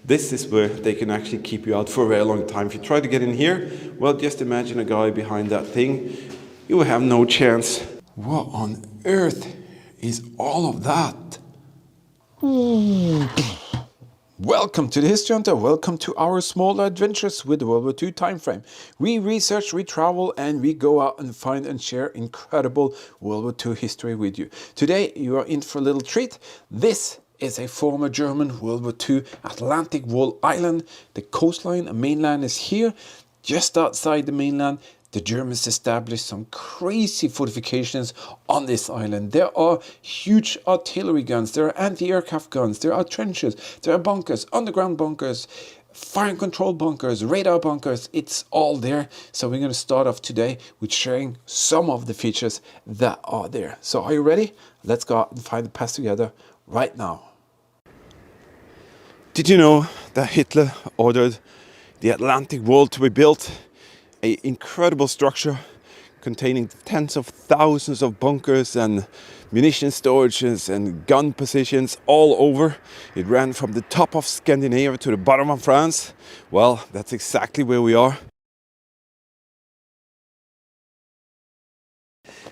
This is where they can actually keep you out for a very long time. If you try to get in here, well, just imagine a guy behind that thing. You will have no chance. What on earth is all of that? Welcome to the History Hunter. Welcome to our small adventures with the World War II time frame. We research, we travel, and we go out and find and share incredible World War II history with you. Today, you are in for a little treat. This is a former German World War II Atlantic Wall island. The coastline, the mainland is here. Just outside the mainland, the Germans established some crazy fortifications on this island. There are huge artillery guns, there are anti-aircraft guns, there are trenches, there are bunkers, underground bunkers, fire and control bunkers, radar bunkers. It's all there. So we're going to start off today with sharing some of the features that are there. So are you ready? Let's go out and find the path together right now. Did you know that Hitler ordered the Atlantic Wall to be built? An incredible structure containing tens of thousands of bunkers and munition storages and gun positions all over. It ran from the top of Scandinavia to the bottom of France. Well, that's exactly where we are.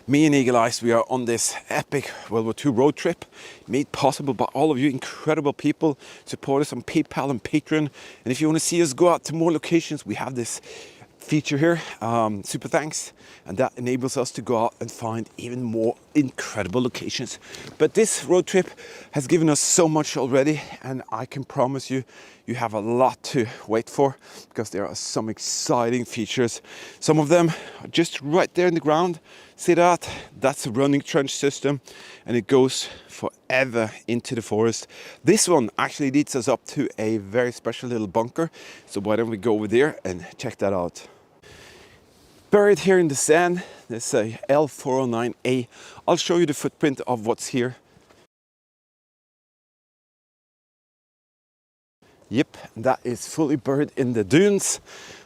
Me and Eagle Eyes, we are on this epic World War II road trip, made possible by all of you incredible people, support us on PayPal and Patreon. And if you want to see us go out to more locations, we have this feature here, super thanks, and that enables us to go out and find even more incredible locations. But this road trip has given us so much already, and I can promise you, you have a lot to wait for, because there are some exciting features. Some of them are just right there in the ground. See that? That's a running trench system, and it goes forever into the forest. This one actually leads us up to a very special little bunker, so why don't we go over there and check that out. Buried here in the sand, there's a L409A. I'll show you the footprint of what's here. Yep, that is fully buried in the dunes.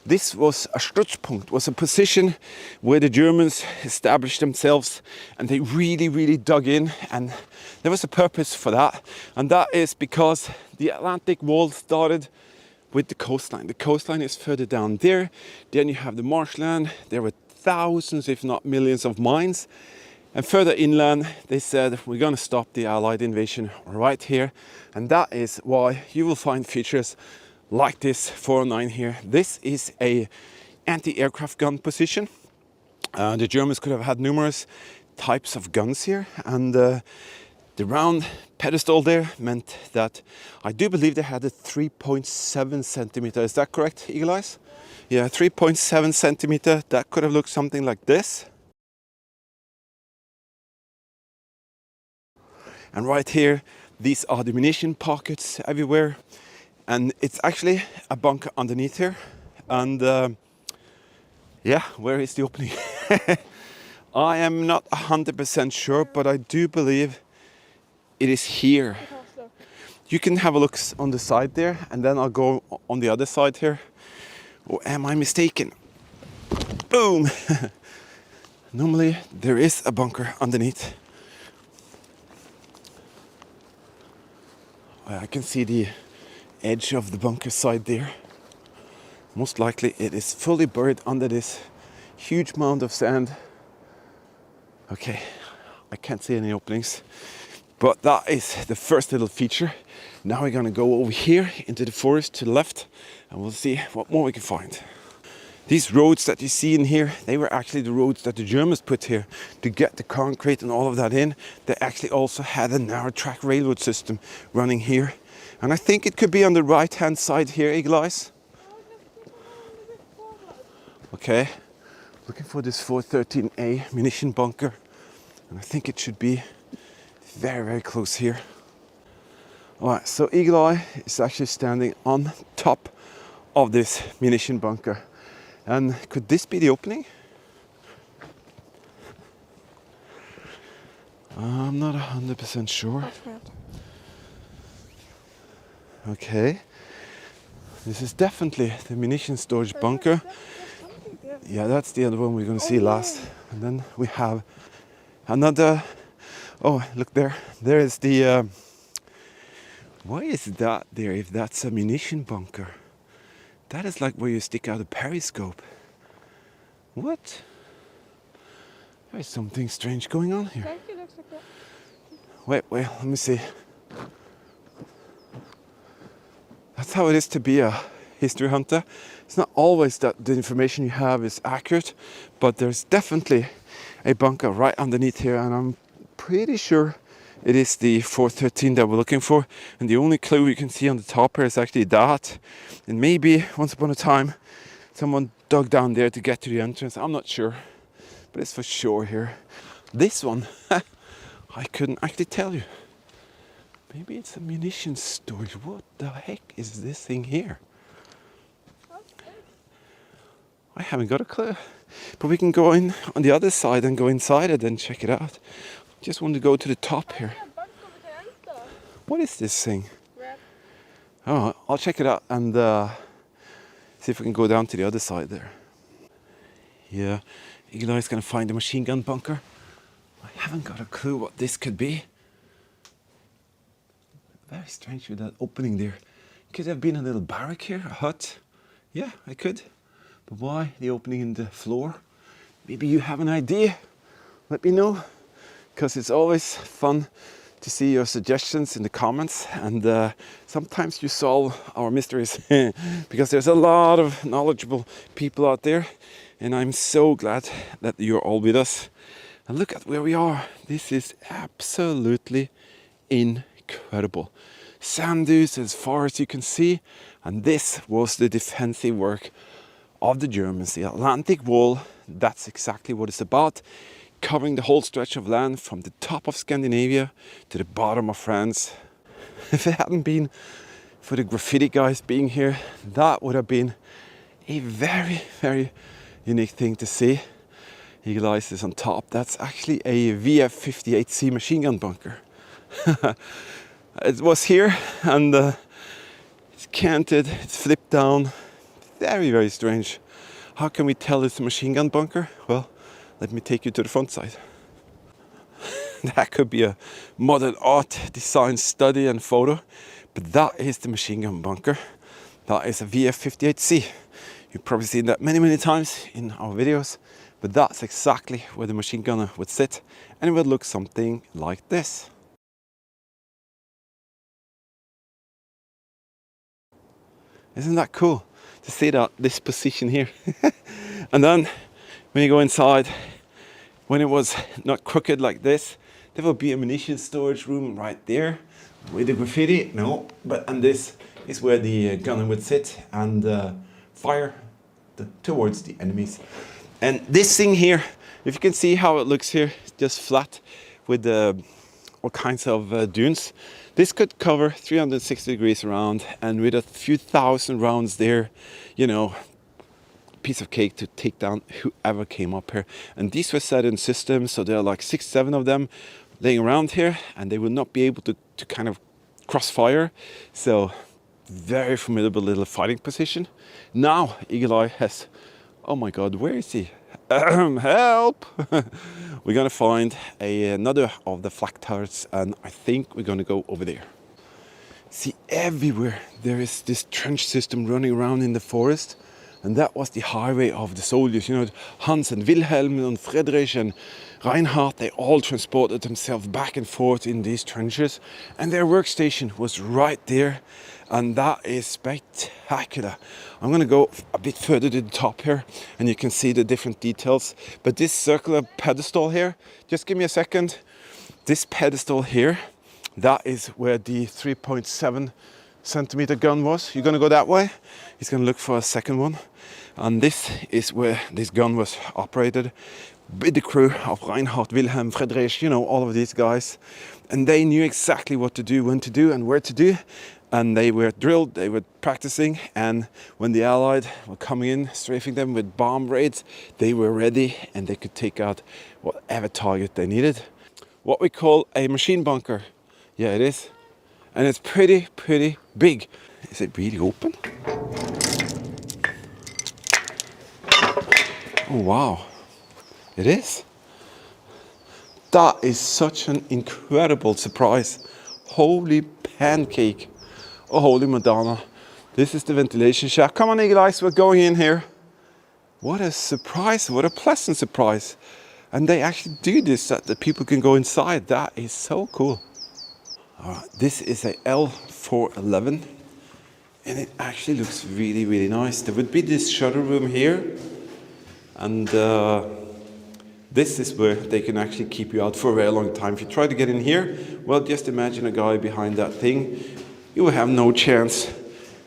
This was a Stützpunkt, was a position where the Germans established themselves, and they really dug in, and there was a purpose for that, and that is because the Atlantic Wall started with the coastline. The coastline is further down there. Then you have the marshland. There were thousands, if not millions, of mines. And further inland, they said, we're going to stop the Allied invasion right here. And that is why you will find features like this 409 here. This is a anti-aircraft gun position. The Germans could have had numerous types of guns here. And the round pedestal there meant that I do believe they had a 3.7 centimeter. Is that correct, Eagle Eyes? Yeah, 3.7 centimeter. That could have looked something like this. And right here, these are the munition pockets everywhere. And it's actually a bunker underneath here. And yeah, where is the opening? I am not 100% sure, but I do believe it is here. You can have a look on the side there, and then I'll go on the other side here. Or am I mistaken? Boom! Normally there is a bunker underneath. I can see the edge of the bunker side there. Most likely it is fully buried under this huge mound of sand. Okay, I can't see any openings. But that is the first little feature. Now we're gonna go over here into the forest to the left, and we'll see what more we can find. These roads that you see in here, they were actually the roads that the Germans put here to get the concrete and all of that in. They actually also had a narrow track railroad system running here. And I think it could be on the right hand side here, Eagle Eyes. Okay, looking for this 413A munition bunker. And I think it should be very close here. Alright, so Eagle Eye is actually standing on top of this munition bunker. And could this be the opening? I'm not 100% sure. Okay, this is definitely the munition storage bunker. Yeah, that's the other one we're going to see last. And then we have another. Oh, look there. There is the Why is that there if that's a munition bunker? That is like where you stick out a periscope. What? There's something strange going on here. Wait, let me see. That's how it is to be a history hunter. It's not always that the information you have is accurate, but there's definitely a bunker right underneath here, and I'm pretty sure it is the 413 that we're looking for. And the only clue you can see on the top here is actually that. And maybe once upon a time, someone dug down there to get to the entrance. I'm not sure, but it's for sure here. This one, I couldn't actually tell you. Maybe it's a munitions storage. What the heck is this thing here? I haven't got a clue. But we can go in on the other side and go inside it and check it out. Just want to go to the top here. What is this thing? Oh, I'll check it out and see if we can go down to the other side there. Yeah, Eagle Eye's gonna find a machine gun bunker. I haven't got a clue what this could be. Very strange with that opening there. Could have been a little barrack here, a hut. Yeah, I could. But why the opening in the floor? Maybe you have an idea. Let me know. Because it's always fun to see your suggestions in the comments. And sometimes you solve our mysteries. Because there's a lot of knowledgeable people out there. And I'm so glad that you're all with us. And look at where we are. This is absolutely incredible. Sand dunes as far as you can see, and this was the defensive work of the Germans. The Atlantic Wall, that's exactly what it's about, covering the whole stretch of land from the top of Scandinavia to the bottom of France. If it hadn't been for the graffiti guys being here, that would have been a very, very unique thing to see. Eagle Eyes is on top. That's actually a VF-58C machine gun bunker. It was here, and it's canted, it's flipped down. Very, very strange. How can we tell it's a machine gun bunker? Well, let me take you to the front side. That could be a modern art design study and photo, but that is the machine gun bunker. That is a VF-58C. You've probably seen that many, many times in our videos, but that's exactly where the machine gunner would sit, and it would look something like this. Isn't that cool to see that this position here? And then when you go inside, when it was not crooked like this, there will be a ammunition storage room right there with the graffiti. No, and this is where the gunner would sit and fire towards the enemies. And this thing here, if you can see how it looks here, just flat with all kinds of dunes. This could cover 360 degrees around, and with a few thousand rounds there, you know, piece of cake to take down whoever came up here. And these were set in systems, so there are like 6-7 of them laying around here, and they would not be able to kind of crossfire. So very formidable little fighting position. Now Eagle Eye has, oh my god, where is he? Help! We're gonna find another of the flak turrets, and I think we're gonna go over there. See, everywhere there is this trench system running around in the forest, and that was the highway of the soldiers. You know, Hans and Wilhelm and Friedrich and Reinhard, they all transported themselves back and forth in these trenches, and their workstation was right there, and that is spectacular. I'm going to go a bit further to the top here, and you can see the different details. But this circular pedestal here, just give me a second. This pedestal here, that is where the 3.7 centimeter gun was. You're going to go that way. He's going to look for a second one. And this is where this gun was operated with the crew of Reinhard, Wilhelm, Friedrich, you know, all of these guys. And they knew exactly what to do, when to do, and where to do. And they were drilled, they were practicing, and when the Allied were coming in, strafing them with bomb raids, they were ready and they could take out whatever target they needed. What we call a machine bunker. Yeah, it is. And it's pretty big. Is it really open? Oh wow, it is. That is such an incredible surprise. Holy pancake. Oh, holy Madonna. This is the ventilation shaft. Come on, Eagle Eyes, we're going in here. What a surprise, what a pleasant surprise. And they actually do this so that people can go inside. That is so cool. All right, this is a L411 and it actually looks really, really nice. There would be this shutter room here and this is where they can actually keep you out for a very long time. If you try to get in here, well, just imagine a guy behind that thing. You will have no chance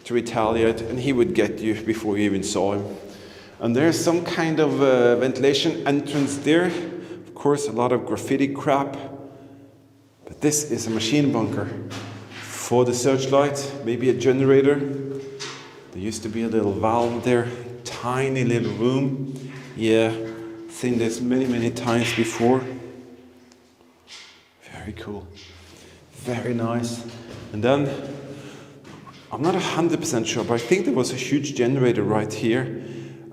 to retaliate and he would get you before you even saw him. And there's some kind of ventilation entrance there. Of course, a lot of graffiti crap. But this is a machine bunker for the searchlight, maybe a generator. There used to be a little valve there, tiny little room. Yeah, seen this many, many times before. Very cool, very nice. And then, I'm not 100% sure, but I think there was a huge generator right here.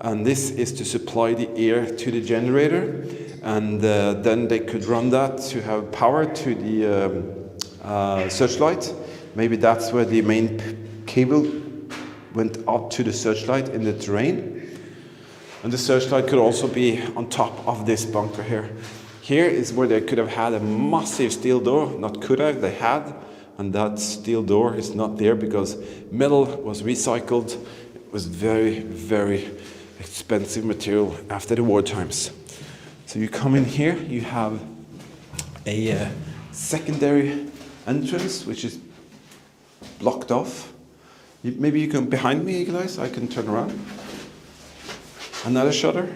And this is to supply the air to the generator. And then they could run that to have power to the searchlight. Maybe that's where the main cable went out to the searchlight in the terrain. And the searchlight could also be on top of this bunker here. Here is where they could have had a massive steel door. Not could have, they had. And that steel door is not there because metal was recycled. It was very, very expensive material after the war times. So you come in here, you have a secondary entrance which is blocked off. Maybe you can behind me, Eagle Eyes, I can turn around. Another shutter.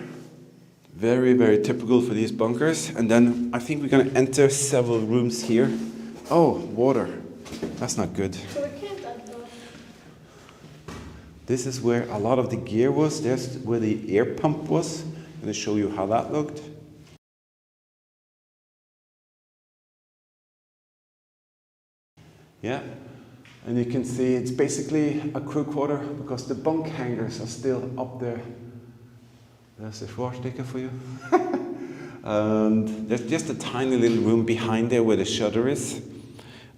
Very, very typical for these bunkers. And then I think we're going to enter several rooms here. Oh, water. That's not good. This is where a lot of the gear was. There's where the air pump was. I'm going to show you how that looked. Yeah, and you can see it's basically a crew quarter because the bunk hangers are still up there. There's a Schwarzenegger for you. And there's just a tiny little room behind there where the shutter is.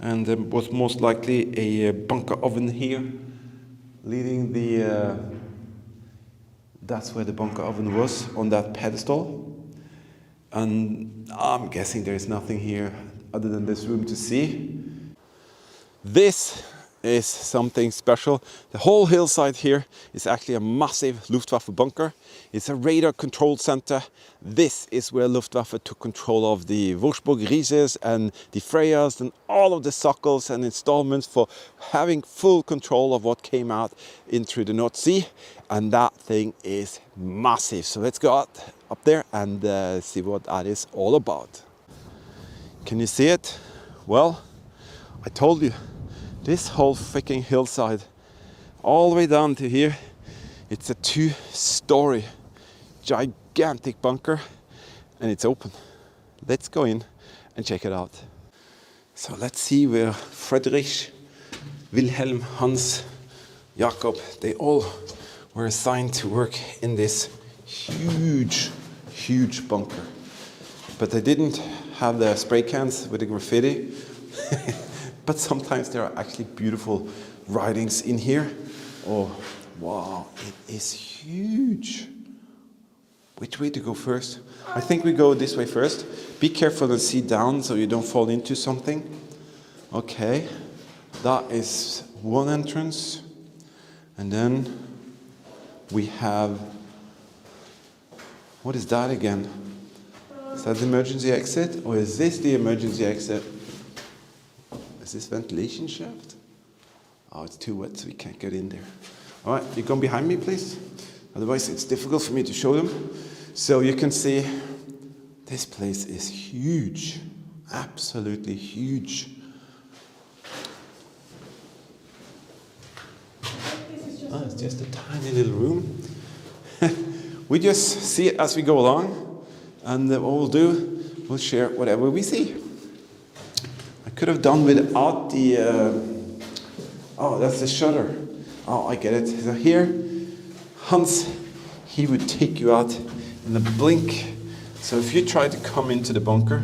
And there was most likely a bunker oven here, leading the, that's where the bunker oven was, on that pedestal. And I'm guessing there's nothing here other than this room to see. This is something special. The whole hillside here is actually a massive Luftwaffe bunker. It's a radar control center. This is where Luftwaffe took control of the Würzburg Rieses and the Freyas and all of the Sokols and installments for having full control of what came out into the North Sea. And that thing is massive. So let's go up there and see what that is all about. Can you see it? Well, I told you. This whole freaking hillside, all the way down to here, it's a 2-story gigantic bunker and it's open. Let's go in and check it out. So let's see where Friedrich, Wilhelm, Hans, Jakob, they all were assigned to work in this huge, huge bunker. But they didn't have the spray cans with the graffiti. But sometimes there are actually beautiful writings in here. Oh, wow, it is huge. Which way to go first? I think we go this way first. Be careful and see down so you don't fall into something. Okay, that is one entrance. And then we have, what is that again? Is that the emergency exit? Or is this the emergency exit? Is this ventilation shaft? Oh, it's too wet, so we can't get in there. All right, you come behind me, please. Otherwise, it's difficult for me to show them. So you can see this place is huge, absolutely huge. Oh, it's just a tiny little room. We just see it as we go along, and what we'll do, we'll share whatever we see. Could have done without the, oh, that's the shutter. Oh, I get it. So here, Hans, he would take you out in a blink. So if you try to come into the bunker,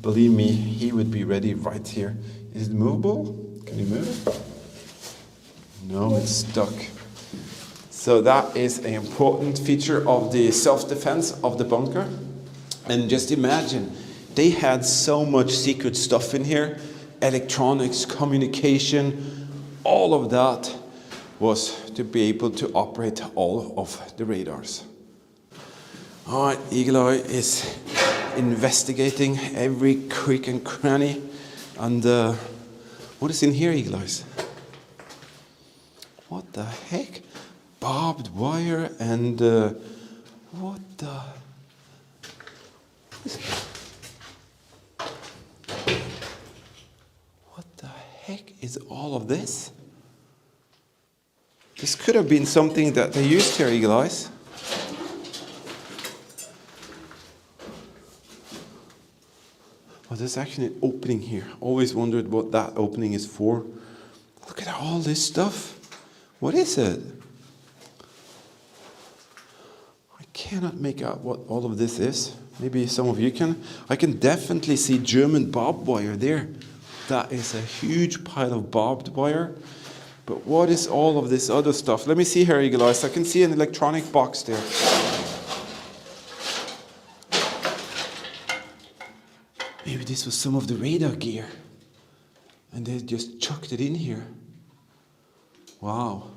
believe me, he would be ready right here. Is it movable? Can you move it? No, it's stuck. So that is an important feature of the self-defense of the bunker. And just imagine, they had so much secret stuff in here. Electronics, communication, all of that was to be able to operate all of the radars. All right, Eagle Eye is investigating every creak and cranny. And what is in here, Eagle Eyes? What the heck? Barbed wire and what the? What the heck is all of this? This could have been something that they used here, Eagle Eyes. Oh, there's actually an opening here. Always wondered what that opening is for. Look at all this stuff. What is it? I cannot make out what all of this is. Maybe some of you can. I can definitely see German barbed wire there. That is a huge pile of barbed wire. But what is all of this other stuff? Let me see here, Eagle Eyes. I can see an electronic box there. Maybe this was some of the radar gear. And they just chucked it in here. Wow.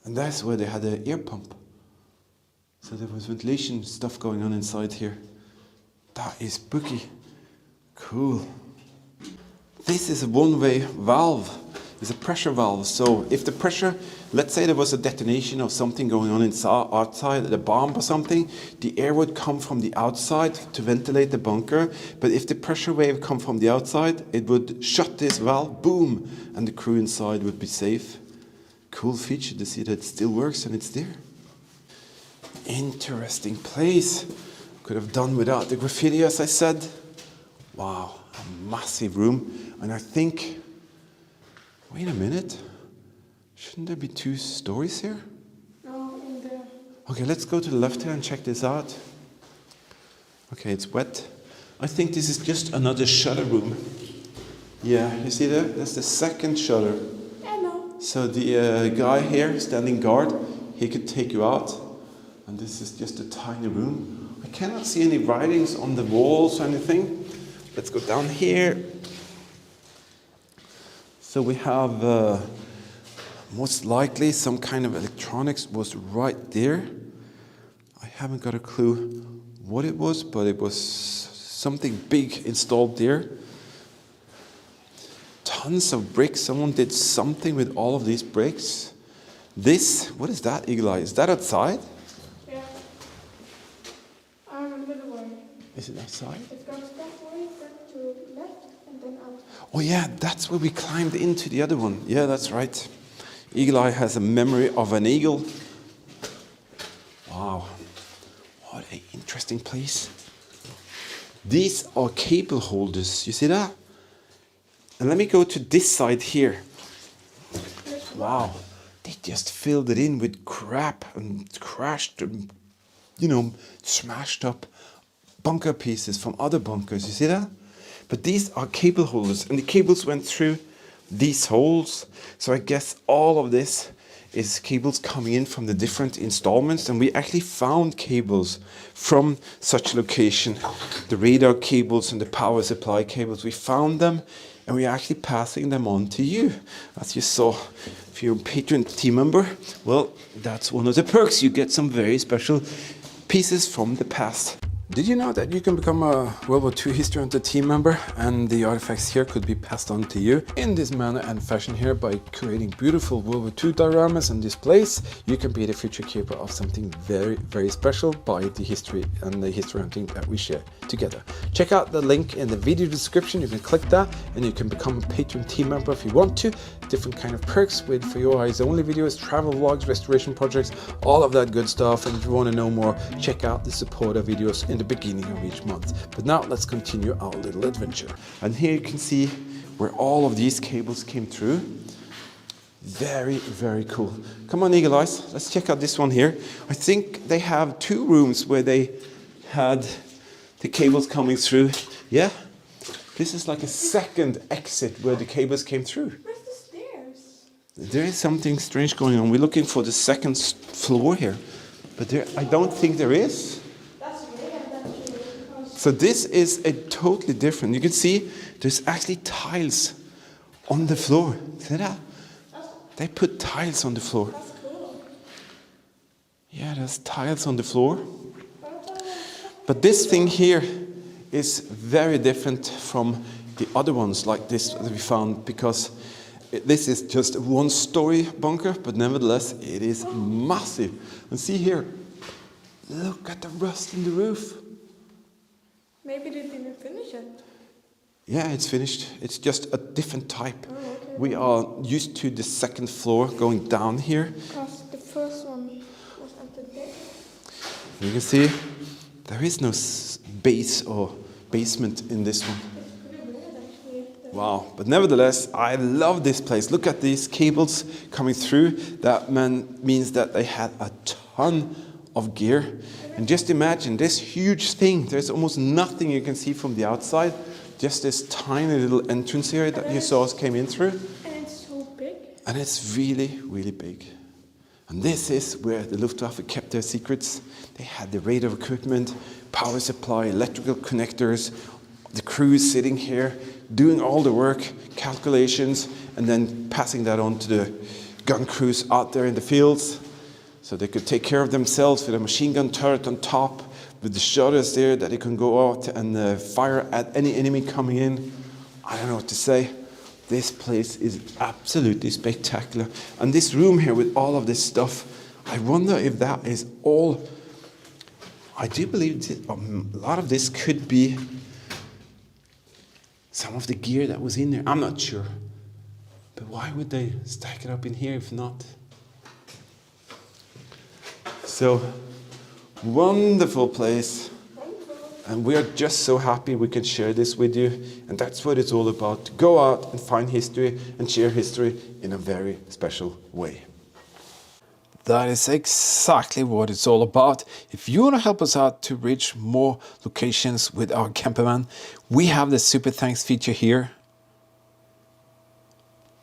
And that's where they had the air pump. So there was ventilation stuff going on inside here. That is spooky. Cool. This is a one-way valve. It's a pressure valve. So if the pressure, let's say there was a detonation of something going on inside, outside, a bomb or something, the air would come from the outside to ventilate the bunker. But if the pressure wave come from the outside, it would shut this valve, boom, and the crew inside would be safe. Cool feature to see that it still works and it's there. Interesting place. Could have done without the graffiti, as I said. Wow, a massive room. And I think, wait a minute, shouldn't there be 2 stories here? No, in there. Okay, let's go to the left here and check this out. Okay, it's wet. I think this is just another shutter room. Yeah, you see there? That's the second shutter. Hello. So the guy here, standing guard, he could take you out. And this is just a tiny room. I cannot see any writings on the walls or anything. Let's go down here. So we have most likely some kind of electronics was right there. I haven't got a clue what it was, but it was something big installed there. Tons of bricks. Someone did something with all of these bricks. This, what is that, Eagle Eye? Is that outside? Yeah. I remember the way. Is it outside? It goes that way, then to left, and then out. Oh yeah, that's where we climbed into the other one. Yeah, that's right. Eagle Eye has a memory of an eagle. Wow, what an interesting place. These are cable holders, you see that? And let me go to this side here. Wow, they just filled it in with crap and crashed and, smashed up bunker pieces from other bunkers, you see that? But these are cable holders, and the cables went through these holes. So I guess all of this is cables coming in from the different installments, and we actually found cables from such a location. The radar cables and the power supply cables, we found them, and we're actually passing them on to you. As you saw, if you're a Patreon team member, well, that's one of the perks. You get some very special pieces from the past. Did you know that you can become a World War II History Hunter team member, and the artifacts here could be passed on to you in this manner and fashion here by creating beautiful World War II dioramas and displays? You can be the future keeper of something very, very special by the history and the history hunting that we share together. Check out the link in the video description. You can click that and you can become a Patreon team member if you want to. Different kind of perks with for your eyes only videos, travel vlogs, restoration projects, all of that good stuff. And if you want to know more, check out the supporter videos in the beginning of each month. But now let's continue our little adventure. And here you can see where all of these cables came through. Very, very cool. Come on, Eagle Eyes, let's check out this one here. I think they have 2 rooms where they had the cables coming through. Yeah, this is like a second exit where the cables came through. Where's the stairs? There is something strange going on. We're looking for the second floor here, but there, I don't think there is. That's weird actually, because So this is a totally different. You can see there's actually tiles on the floor. See that? They put tiles on the floor. that's cool. Yeah, there's tiles on the floor. But this thing here is very different from the other ones like this that we found, because this is just a one-story bunker, but nevertheless it is massive. And see here, look at the rust in the roof. Maybe they didn't finish it. Yeah, it's finished. It's just a different type. Oh, okay. We are used to the second floor going down here. Because the first one was empty there. You can see there is no base or basement in this one. It's pretty weird actually. Wow, but nevertheless, I love this place. Look at these cables coming through. That means that they had a ton of gear. And just imagine this huge thing. There's almost nothing you can see from the outside. Just this tiny little entrance area that you saw us came in through. And it's so big. And it's really, really big. And this is where the Luftwaffe kept their secrets. They had the radar equipment, power supply, electrical connectors, the crews sitting here, doing all the work, calculations, and then passing that on to the gun crews out there in the fields, so they could take care of themselves with a machine gun turret on top, with the shutters there that they can go out and fire at any enemy coming in. I don't know what to say. This place is absolutely spectacular. And this room here with all of this stuff, I wonder if that is all. I do believe a lot of this could be some of the gear that was in there. I'm not sure. But why would they stack it up in here if not? So, wonderful place. And we are just so happy we can share this with you. And that's what it's all about. To go out and find history and share history in a very special way. That is exactly what it's all about. If you want to help us out to reach more locations with our campervan, we have the Super Thanks feature here.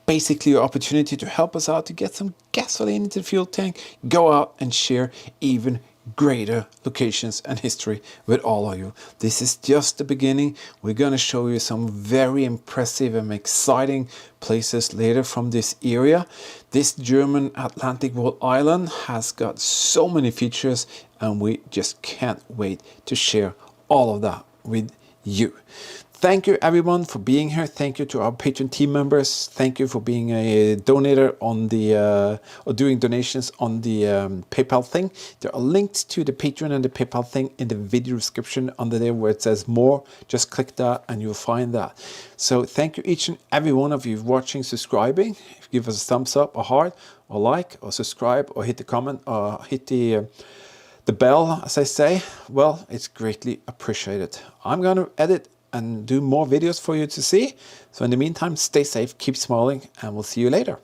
Basically, your opportunity to help us out to get some gasoline into the fuel tank, go out and share even greater locations and history with all of you. This is just the beginning. We're going to show you some very impressive and exciting places later from this area. This German Atlantic Wall Island has got so many features, and we just can't wait to share all of that with you. Thank you everyone for being here. Thank you to our Patreon team members. Thank you for being a donator on the or doing donations on the PayPal thing. There are links to the Patreon and the PayPal thing in the video description under there where it says more. Just click that and you'll find that. So thank you each and every one of you watching, subscribing. Give us a thumbs up, a heart, or like, or subscribe, or hit the comment, or hit the bell, as I say. Well, it's greatly appreciated. I'm going to edit and do more videos for you to see. So in the meantime, stay safe, keep smiling, and we'll see you later.